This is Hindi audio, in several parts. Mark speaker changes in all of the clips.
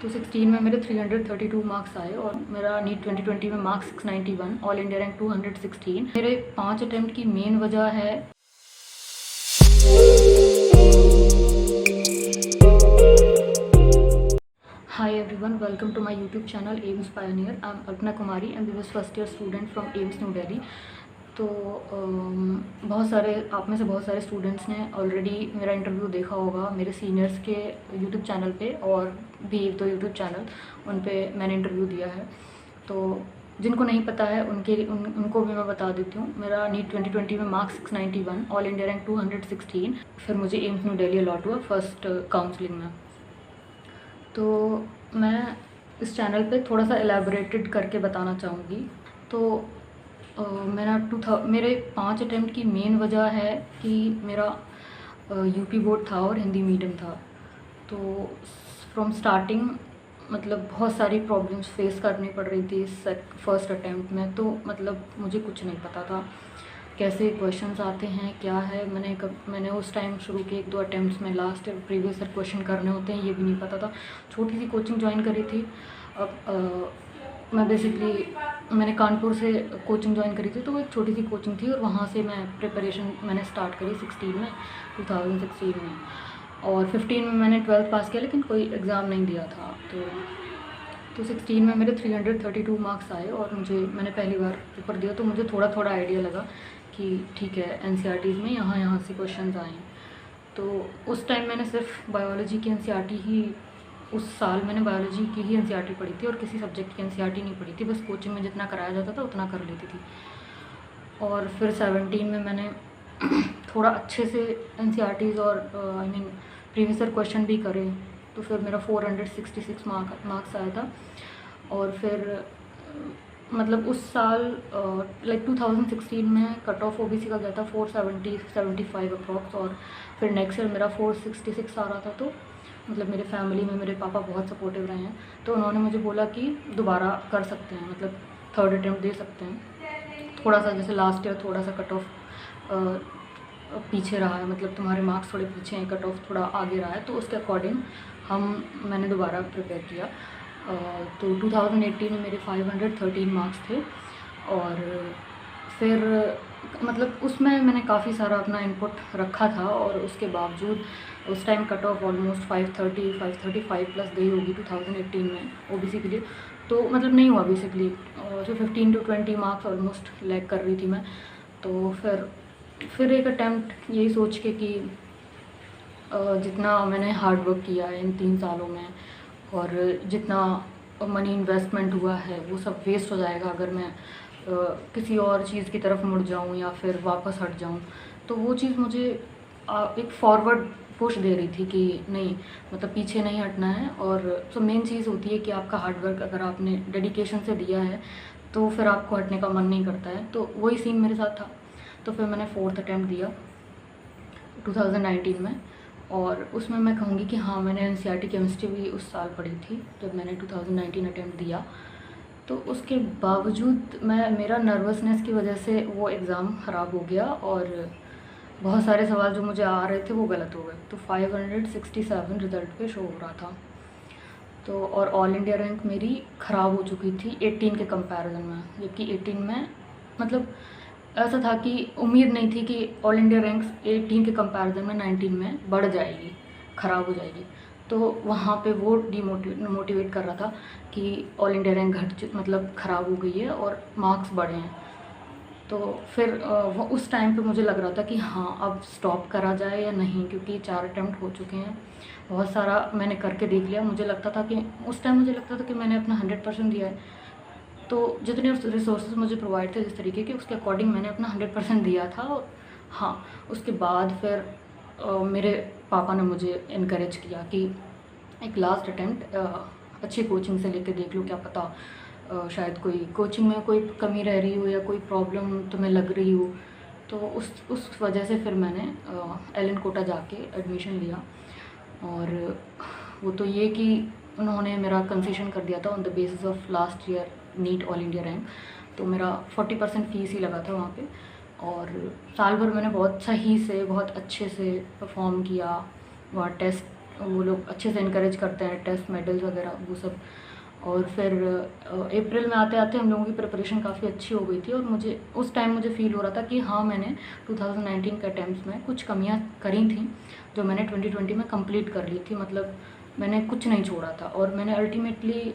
Speaker 1: तो 16 में मेरे 332 मार्क्स आए और मेरा नीट 2020 में मार्क्स 691, ऑल इंडिया रैंक 216। मेरे 5 अटैम्प्ट की मेन वजह है Hi everyone, welcome to my YouTube channel AIMS Pioneer. I'm Arpana Kumari and this is first year student from AIMS New Delhi. तो बहुत सारे आप में से बहुत सारे स्टूडेंट्स ने ऑलरेडी मेरा इंटरव्यू देखा होगा मेरे सीनियर्स के यूट्यूब चैनल पे, और भी एक दो यूट्यूब चैनल उन पे मैंने इंटरव्यू दिया है। तो जिनको नहीं पता है उनको भी मैं बता देती हूँ। मेरा नीट 2020 में मार्क्स 691, ऑल इंडिया रैंक 216। फिर मुझे एम्स न्यू दिल्ली अलॉट हुआ फर्स्ट काउंसलिंग में। तो मैं इस चैनल पे थोड़ा सा एलैबोरेटेड करके बताना चाहूँगी। तो मेरे 5 अटैम्प्ट की मेन वजह है कि मेरा यूपी बोर्ड था और हिंदी मीडियम था। तो फ्रॉम स्टार्टिंग मतलब बहुत सारी प्रॉब्लम्स फेस करनी पड़ रही थी फर्स्ट अटैम्प्ट में। तो मतलब मुझे कुछ नहीं पता था कैसे क्वेश्चंस आते हैं, क्या है। मैंने उस टाइम शुरू के 1-2 अटैम्प्ट्स में लास्ट प्रीवियस ईयर क्वेश्चन करने होते हैं ये भी नहीं पता था। छोटी सी कोचिंग ज्वाइन करी थी। अब मैंने कानपुर से कोचिंग ज्वाइन करी थी, तो वो एक छोटी सी कोचिंग थी और वहाँ से मैं प्रिपरेशन मैंने स्टार्ट करी 2016 में। और 15 में मैंने 12th पास किया, लेकिन कोई एग्ज़ाम नहीं दिया था। तो 16 में मेरे 332 मार्क्स आए और मैंने पहली बार पेपर दिया, तो मुझे थोड़ा थोड़ा आइडिया लगा कि ठीक है एनसीईआरटीज़ में यहाँ से क्वेश्चंस आए हैं। तो उस टाइम मैंने सिर्फ बायोलॉजी की एनसीईआरटी ही, उस साल मैंने बायोलॉजी की ही एनसीईआरटी पढ़ी थी और किसी सब्जेक्ट की एनसीईआरटी नहीं पढ़ी थी। बस कोचिंग में जितना कराया जाता था उतना कर लेती थी। और फिर 17 में मैंने थोड़ा अच्छे से एनसीईआरटीज़ और प्रीवियस ईयर क्वेश्चन भी करे, तो फिर मेरा 466 मार्क्स आया था। और फिर मतलब उस साल 2016 में कट ऑफ ओबीसी का गया था 475 अप्रॉक्स, और फिर नेक्स्ट ईयर मेरा 466 आ रहा था। तो मतलब मेरे फैमिली में मेरे पापा बहुत सपोर्टिव रहे हैं, तो उन्होंने मुझे बोला कि दोबारा कर सकते हैं, मतलब थर्ड अटैम्प्ट दे सकते हैं। थोड़ा सा जैसे लास्ट ईयर थोड़ा सा कट ऑफ पीछे रहा है, मतलब तुम्हारे मार्क्स थोड़े पीछे हैं, कट ऑफ थोड़ा आगे रहा है, तो उसके अकॉर्डिंग मैंने दोबारा प्रिपेयर किया। तो 2018 में मेरे 513 मार्क्स थे। और फिर मतलब उसमें मैंने काफ़ी सारा अपना इनपुट रखा था, और उसके बावजूद उस time cut off almost 535 plus गई होगी 2018 में ओबीसी के लिए। तो मतलब नहीं हुआ बेसिकली, जो 15 to 20 मार्क्स ऑलमोस्ट लैग कर रही थी मैं। तो फिर एक अटैम्प्ट यही सोच के कि जितना मैंने हार्ड वर्क किया है इन 3 सालों में और जितना मनी इन्वेस्टमेंट हुआ है वो सब वेस्ट हो जाएगा अगर मैं किसी और चीज़ की तरफ मुड़ जाऊं या फिर वापस हट जाऊं। तो वो चीज़ मुझे एक फॉरवर्ड पुश दे रही थी कि नहीं, मतलब पीछे नहीं हटना है। और तो मेन चीज़ होती है कि आपका हार्ड वर्क अगर आपने डेडिकेशन से दिया है तो फिर आपको हटने का मन नहीं करता है। तो वही सीन मेरे साथ था। तो फिर मैंने 4th अटैम्प्ट दिया 2019 में, और उसमें मैं कहूँगी कि हाँ, मैंने एनसीईआरटी केमिस्ट्री भी उस साल पढ़ी थी जब मैंने 2019 अटैम्प्ट दिया। तो उसके बावजूद मेरा नर्वसनेस की वजह से वो एग्ज़ाम ख़राब हो गया और बहुत सारे सवाल जो मुझे आ रहे थे वो गलत हो गए। तो 567 रिज़ल्ट पे शो हो रहा था। तो और ऑल इंडिया रैंक मेरी ख़राब हो चुकी थी 18 के कंपैरिजन में, जबकि 18 में मतलब ऐसा था कि उम्मीद नहीं थी कि ऑल इंडिया रैंक्स 18 के कंपैरिजन में 19 में बढ़ जाएगी, ख़राब हो जाएगी। तो वहाँ पे वो मोटिवेट कर रहा था कि ऑल इंडिया रैंक मतलब ख़राब हो गई है और मार्क्स बढ़े हैं। तो फिर वो उस टाइम पे मुझे लग रहा था कि हाँ, अब स्टॉप करा जाए या नहीं, क्योंकि 4 अटैम्प्ट हो चुके हैं, बहुत सारा मैंने करके देख लिया। उस टाइम मुझे लगता था कि मैंने अपना 100% दिया है। तो जितने रिसोर्सेज मुझे प्रोवाइड थे जिस तरीके के, उसके अकॉर्डिंग मैंने अपना 100% दिया था। और हाँ, उसके बाद फिर मेरे पापा ने मुझे इनकरेज किया कि एक लास्ट अटैम्प्ट अच्छी कोचिंग से लेके देख लो, क्या पता शायद कोई कोचिंग में कोई कमी रह रही हो या कोई प्रॉब्लम तुम्हें लग रही हो। तो उस वजह से फिर मैंने एलन कोटा जाके एडमिशन लिया। और वो तो ये कि उन्होंने मेरा कंसेशन कर दिया था on the basis of last year NEET all India rank. तो मेरा 40% फीस ही लगा था वहाँ पे। और साल भर मैंने बहुत सही से बहुत अच्छे से परफॉर्म किया, वहाँ टेस्ट वो लोग अच्छे से इनकरेज करते हैं, टेस्ट मेडल्स वगैरह वो सब। और फिर अप्रैल में आते आते हम लोगों की प्रिपरेशन काफ़ी अच्छी हो गई थी, और मुझे उस टाइम मुझे फ़ील हो रहा था कि हाँ, मैंने 2019 के अटैम्प्ट्स में कुछ कमियां करी थी जो मैंने 2020 में कंप्लीट कर ली थी। मतलब मैंने कुछ नहीं छोड़ा था, और मैंने अल्टीमेटली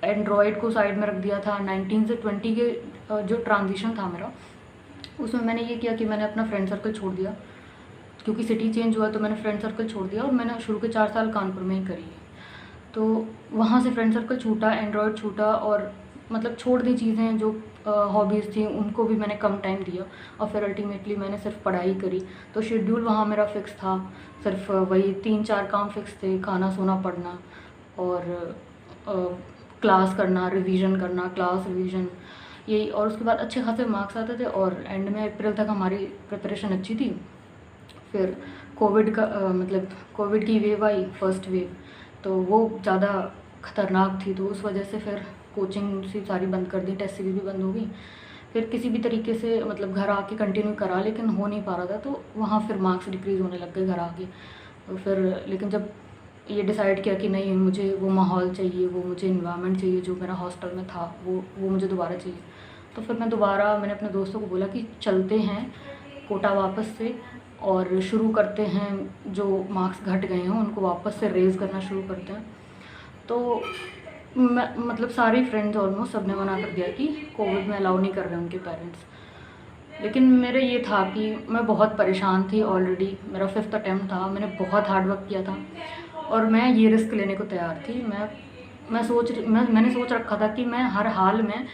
Speaker 1: एंड्रॉयड को साइड में रख दिया था। 19 से 20 के जो ट्रांजिशन था मेरा, उसमें मैंने ये किया कि मैंने अपना फ्रेंड सर्कल छोड़ दिया, क्योंकि सिटी चेंज हुआ तो मैंने फ्रेंड सर्कल छोड़ दिया, और मैंने शुरू के 4 साल कानपुर में ही करी है। तो वहाँ से फ्रेंड सर्कल छूटा, एंड्रॉयड छूटा, और मतलब छोड़ दी चीज़ें जो हॉबीज़ थी उनको भी मैंने कम टाइम दिया, और फिर अल्टीमेटली मैंने सिर्फ पढ़ाई करी। तो शेड्यूल वहाँ मेरा फ़िक्स था, सिर्फ वही 3-4 काम फ़िक्स थे, खाना सोना पढ़ना और क्लास करना, रिवीजन करना, क्लास रिवीजन, यही। और उसके बाद अच्छे खासे मार्क्स आते थे, और एंड में अप्रैल तक हमारी प्रिपरेशन अच्छी थी। फिर कोविड का मतलब कोविड की वेव आई, फर्स्ट वेव, तो वो ज़्यादा ख़तरनाक थी, तो उस वजह से फिर कोचिंग सी सारी बंद कर दी, टेस्ट सीरीज भी बंद हो गई। फिर किसी भी तरीके से मतलब घर आके कंटिन्यू करा, लेकिन हो नहीं पा रहा था, तो वहाँ फिर मार्क्स डिक्रीज़ होने लग गए घर आके। तो फिर लेकिन जब ये डिसाइड किया कि नहीं, मुझे वो माहौल चाहिए, वो मुझे इन्वायरमेंट चाहिए जो मेरा हॉस्टल में था, वो मुझे दोबारा चाहिए। तो फिर मैंने अपने दोस्तों को बोला कि चलते हैं कोटा वापस से, और शुरू करते हैं, जो मार्क्स घट गए हैं उनको वापस से रेज़ करना शुरू करते हैं। तो मैं मतलब सारे फ्रेंड्स ऑलमोस्ट सब ने मना कर दिया कि कोविड में अलाउ नहीं कर रहे उनके पेरेंट्स। लेकिन मेरा ये था कि मैं बहुत परेशान थी, ऑलरेडी मेरा 5th अटैम्प्ट था, मैंने बहुत हार्ड वर्क किया था, और मैं ये रिस्क लेने को तैयार थी। मैंने सोच रखा था कि मैं हर हाल में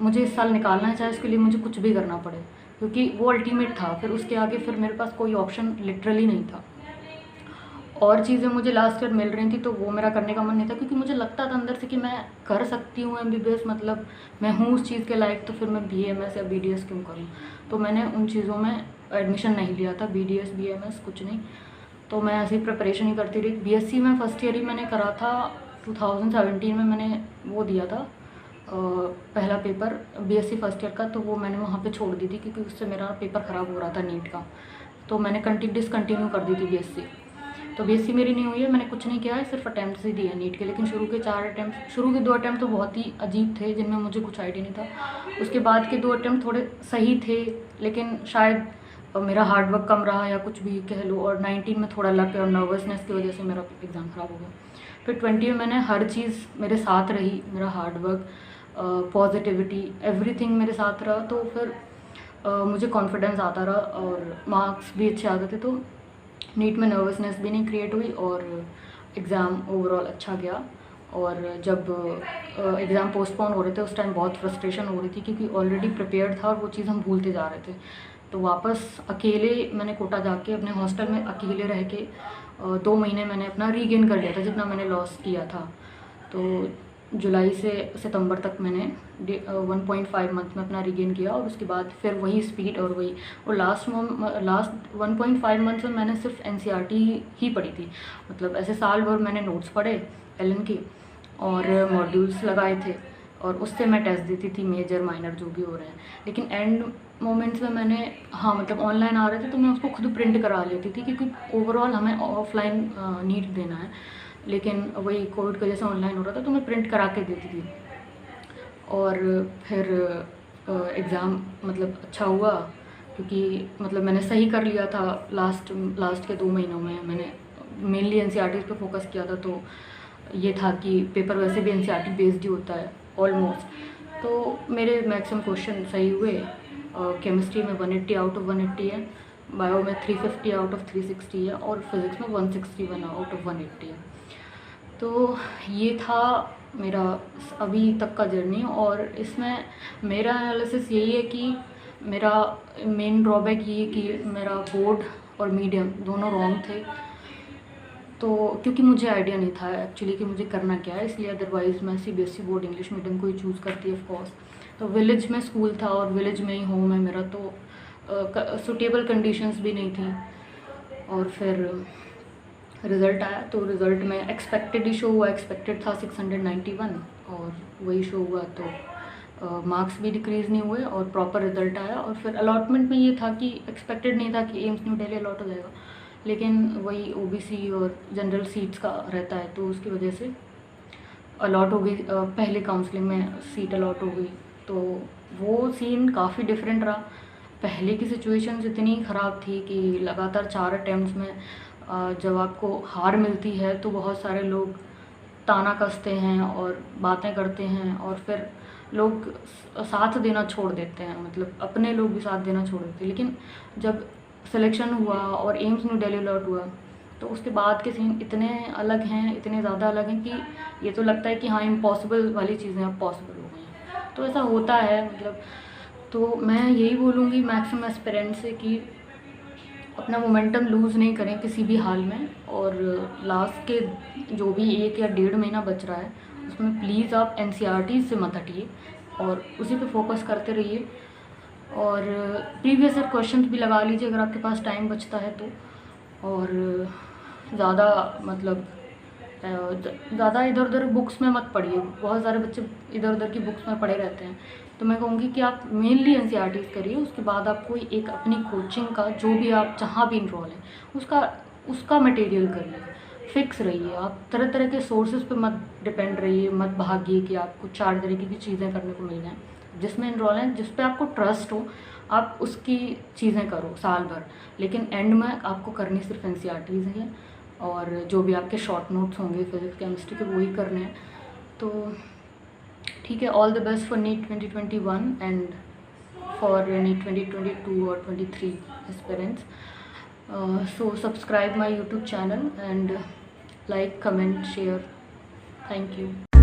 Speaker 1: मुझे इस साल निकालना है, चाहे इसके लिए मुझे कुछ भी करना पड़े, क्योंकि वो अल्टीमेट था। फिर उसके आगे फिर मेरे पास कोई ऑप्शन लिटरली नहीं था। और चीज़ें मुझे लास्ट ईयर मिल रही थी, तो वो मेरा करने का मन नहीं था, क्योंकि मुझे लगता था अंदर से कि मैं कर सकती हूँ MBBS, मतलब मैं हूँ उस चीज़ के लायक, तो फिर मैं BAMS या BDS क्यों करूँ। तो मैंने उन चीज़ों में एडमिशन नहीं लिया था, BDS BAMS कुछ नहीं। तो मैं ऐसी प्रिपरेशन ही करती रही। BSc में फर्स्ट ईयर ही मैंने करा था, 2017 में मैंने वो दिया था पहला पेपर BSc फर्स्ट ईयर का, तो वो मैंने वहाँ पे छोड़ दी थी, क्योंकि उससे मेरा पेपर ख़राब हो रहा था नीट का। तो मैंने डिसकंटिन्यू कर दी थी BSc। तो BSc मेरी नहीं हुई है, मैंने कुछ नहीं किया है, सिर्फ अटैम्प्ट ही दिए हैं नीट के। लेकिन शुरू के 2 अटैम्प्ट तो बहुत ही अजीब थे, जिनमें मुझे कुछ आइडिया नहीं था। उसके बाद के 2 अटैम्प्ट थोड़े सही थे, लेकिन शायद मेरा हार्ड वर्क कम रहा या कुछ भी कह लो, और 19 में थोड़ा लक और नर्वसनेस की वजह से मेरा एग्ज़ाम ख़राब हो गया। फिर 20 में मैंने हर चीज़ मेरे साथ रही, मेरा हार्ड वर्क, पॉजिटिविटी, एवरीथिंग मेरे साथ रहा। तो फिर मुझे कॉन्फिडेंस आता रहा, और मार्क्स भी अच्छे आते थे, तो नीट में नर्वसनेस भी नहीं क्रिएट हुई, और एग्ज़ाम ओवरऑल अच्छा गया। और जब एग्ज़ाम पोस्टपोन हो रहे थे, उस टाइम बहुत फ्रस्ट्रेशन हो रही थी, क्योंकि ऑलरेडी प्रिपेयर्ड था और वो चीज़ हम भूलते जा रहे थे। तो वापस अकेले मैंने कोटा जाके अपने हॉस्टल में अकेले रह के 2 महीने मैंने अपना रीगेन कर लिया था, जितना मैंने लॉस किया था। तो जुलाई से सितंबर तक मैंने 1.5 मंथ में अपना रीगेन किया, और उसके बाद फिर वही स्पीड और लास्ट 1.5 मंथ में मैंने सिर्फ NCERT ही पढ़ी थी। मतलब ऐसे साल भर मैंने नोट्स पढ़े LN के, और मॉड्यूल्स लगाए थे, और उससे मैं टेस्ट देती थी, मेजर माइनर जो भी हो रहे हैं। लेकिन एंड मोमेंट्स में मैंने मतलब ऑनलाइन आ रहे थे, तो मैं उसको खुद प्रिंट करा लेती थी, क्योंकि ओवरऑल हमें ऑफलाइन नीट देना है, लेकिन वही कोविड की वजह से ऑनलाइन हो रहा था, तो मैं प्रिंट करा के देती थी। और फिर एग्ज़ाम मतलब अच्छा हुआ, क्योंकि मतलब मैंने सही कर लिया था। लास्ट के 2 महीनों में मैंने मेनली NCERT पे फोकस किया था, तो ये था कि पेपर वैसे भी NCERT बेस्ड ही होता है ऑलमोस्ट। तो मेरे मैक्सिमम क्वेश्चन सही हुए। केमिस्ट्री में 180 आउट ऑफ 180 है, बायो में 350 आउट ऑफ 360 है, और फिज़िक्स में 161 आउट ऑफ 180 है। तो ये था मेरा अभी तक का जर्नी, और इसमें मेरा एनालिसिस यही है कि मेरा मेन ड्रॉबैक ये कि मेरा बोर्ड और मीडियम दोनों रॉन्ग थे। तो क्योंकि मुझे आइडिया नहीं था एक्चुअली कि मुझे करना क्या है, इसलिए अदरवाइज़ मैं CBSE बोर्ड इंग्लिश मीडियम को ही चूज़ करती ऑफ कोर्स। तो विलेज में स्कूल था, और विलेज में ही होम है मेरा, तो सूटेबल कंडीशंस भी नहीं थी। और फिर रिज़ल्ट आया, तो रिज़ल्ट में एक्सपेक्टेड ही शो हुआ, एक्सपेक्टेड था 691, और वही शो हुआ। तो मार्क्स भी डिक्रीज़ नहीं हुए, और प्रॉपर रिज़ल्ट आया। और फिर अलॉटमेंट में ये था कि एक्सपेक्टेड नहीं था कि एम्स न्यू दिल्ली अलॉट हो जाएगा, लेकिन वही ओबीसी और जनरल सीट्स का रहता है, तो उसकी वजह से अलॉट हो गई, पहले काउंसलिंग में सीट अलॉट हो गई। तो वो सीन काफ़ी डिफरेंट रहा। पहले की सिचुएशंस इतनी ख़राब थी कि लगातार 4 अटेम्प्ट्स में जब आपको हार मिलती है तो बहुत सारे लोग ताना कसते हैं और बातें करते हैं, और फिर लोग साथ देना छोड़ देते हैं, मतलब अपने लोग भी साथ देना छोड़ देते हैं। लेकिन जब सिलेक्शन हुआ और एम्स न्यू दिल्ली अलॉट हुआ, तो उसके बाद के सीन इतने अलग हैं, इतने ज़्यादा अलग हैं कि ये तो लगता है कि हाँ, इम्पॉसिबल वाली चीज़ें अब पॉसिबल हो गई हैं। तो ऐसा होता है, मतलब तो मैं यही बोलूँगी मैक्सिमम एस्पिरेंट से कि अपना मोमेंटम लूज़ नहीं करें किसी भी हाल में, और लास्ट के जो भी 1 या 1.5 महीना बच रहा है उसमें प्लीज़ आप एनसीईआरटी से मत हटिए और उसी पे फोकस करते रहिए, और प्रीवियस ईयर क्वेश्चंस भी लगा लीजिए अगर आपके पास टाइम बचता है तो। और ज़्यादा मतलब ज़्यादा इधर उधर बुक्स में मत पढ़िए, बहुत सारे बच्चे इधर उधर की बुक्स में पढ़े रहते हैं। तो मैं कहूँगी कि आप मेनली एनसीईआरटीज़ करिए, उसके बाद आप कोई एक अपनी कोचिंग का जो भी आप जहाँ भी इनरोल हैं उसका मटेरियल करिए, फिक्स रहिए। आप तरह तरह के सोर्सेज पे मत डिपेंड रहिए, मत भागिए कि आपको 4 तरीके की चीज़ें करने को मिल जाएँ। जिसमें इनरोल हैं, जिस पे आपको ट्रस्ट हो, आप उसकी चीज़ें करो साल भर, लेकिन एंड में आपको करनी सिर्फ एनसीईआरटीज़ हैं, और जो भी आपके शॉर्ट नोट्स होंगे फिजिक्स केमिस्ट्री के वही करने हैं। तो ठीक है, all the best for NEET 2021 and for NEET 2022 और 23 aspirants. So subscribe my YouTube channel and like, comment, share. Thank you.